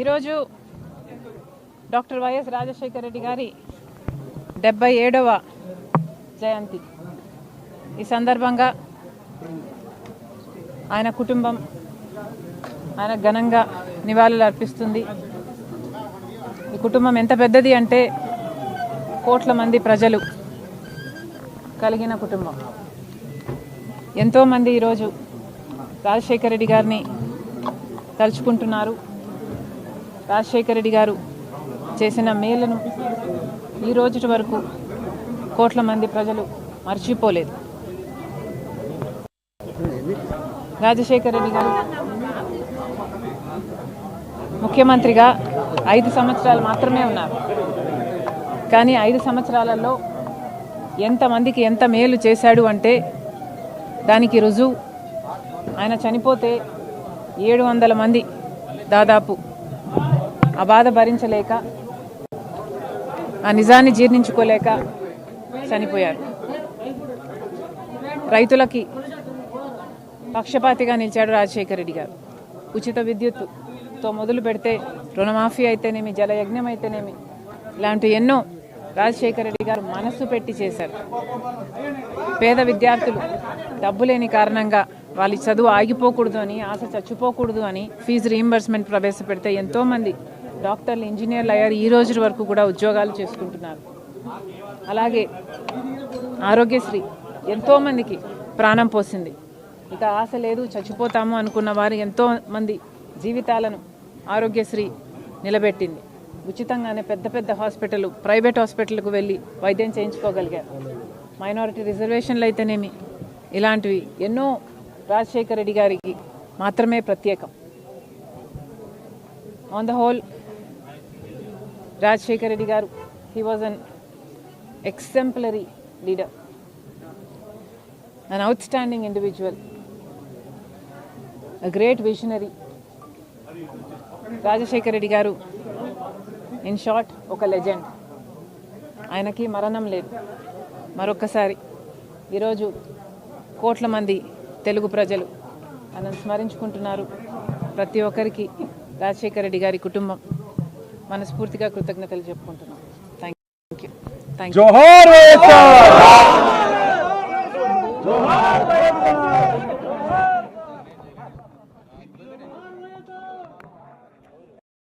ఈరోజు doctor YS Rajasekhara Reddy గారి 77వ జయంతి. ఈ సందర్భంగా ఆయన కుటుంబం ఆయన ఘనంగా నివాళులు అర్పిస్తుంది. ఈ కుటుంబం ఎంత పెద్దది అంటే కోట్ల మంది ప్రజలు కలిగిన కుటుంబం. ఎంతోమంది ఈరోజు రాజశేఖర రెడ్డి గారిని తలుచుకుంటున్నారు. రాజశేఖర రెడ్డి గారు చేసిన మేలును ఈ రోజు వరకు కోట్ల మంది ప్రజలు మర్చిపోలేదు. రాజశేఖర రెడ్డి గారు ముఖ్యమంత్రిగా 5 సంవత్సరాలు మాత్రమే ఉన్నారు. కానీ 5 సంవత్సరాలలో ఎంతమందికి ఎంత మేలు చేశాడు అంటే దానికి రుజువు ఆయన చనిపోతే 700 మంది దాదాపు ఆ బాధ భరించలేక ఆ నిజాన్ని జీర్ణించుకోలేక చనిపోయారు. రైతులకి పక్షపాతిగా నిలిచాడు రాజశేఖర రెడ్డి గారు. ఉచిత విద్యుత్తుతో మొదలు పెడితే రుణమాఫీ అయితేనేమి, జలయజ్ఞం అయితేనేమి, ఇలాంటి ఎన్నో రాజశేఖర రెడ్డి గారు మనస్సు పెట్టి చేశారు. పేద విద్యార్థులు డబ్బు లేని కారణంగా వాళ్ళ చదువు ఆగిపోకూడదు అని, ఆశ చచ్చిపోకూడదు అని ఫీజు రీయింబర్స్మెంట్ ప్రవేశపెడితే ఎంతోమంది డాక్టర్లు, ఇంజనీర్లు అయ్యారు. ఈ రోజు వరకు కూడా ఉద్యోగాలు చేసుకుంటున్నారు. అలాగే ఆరోగ్యశ్రీ ఎంతోమందికి ప్రాణం పోసింది. ఇక ఆశ లేదు, చచ్చిపోతాము అనుకున్న వారు ఎంతోమంది జీవితాలను ఆరోగ్యశ్రీ నిలబెట్టింది. ఉచితంగానే పెద్ద పెద్ద హాస్పిటల్, ప్రైవేట్ హాస్పిటల్కు వెళ్ళి వైద్యం చేయించుకోగలిగారు. మైనారిటీ రిజర్వేషన్లు అయితేనేమి, ఇలాంటివి ఎన్నో రాజశేఖర రెడ్డి గారికి మాత్రమే ప్రత్యేకం. On the whole Rajasekhara Reddy garu he was an exemplary leader, an outstanding individual, a great visionary. Rajasekhara Reddy garu in short ఒక లెజెండ్. ఆయనకి మరణం లేదు. మరొక్కసారి ఈరోజు కోట్ల మంది తెలుగు ప్రజలు ఆయనను స్మరించుకుంటున్నారు. ప్రతి ఒక్కరికి రాజశేఖర రెడ్డి గారి కుటుంబం మనస్ఫూర్తిగా కృతజ్ఞతలు చెప్పుకుంటున్నాం. Thank you. Thank you.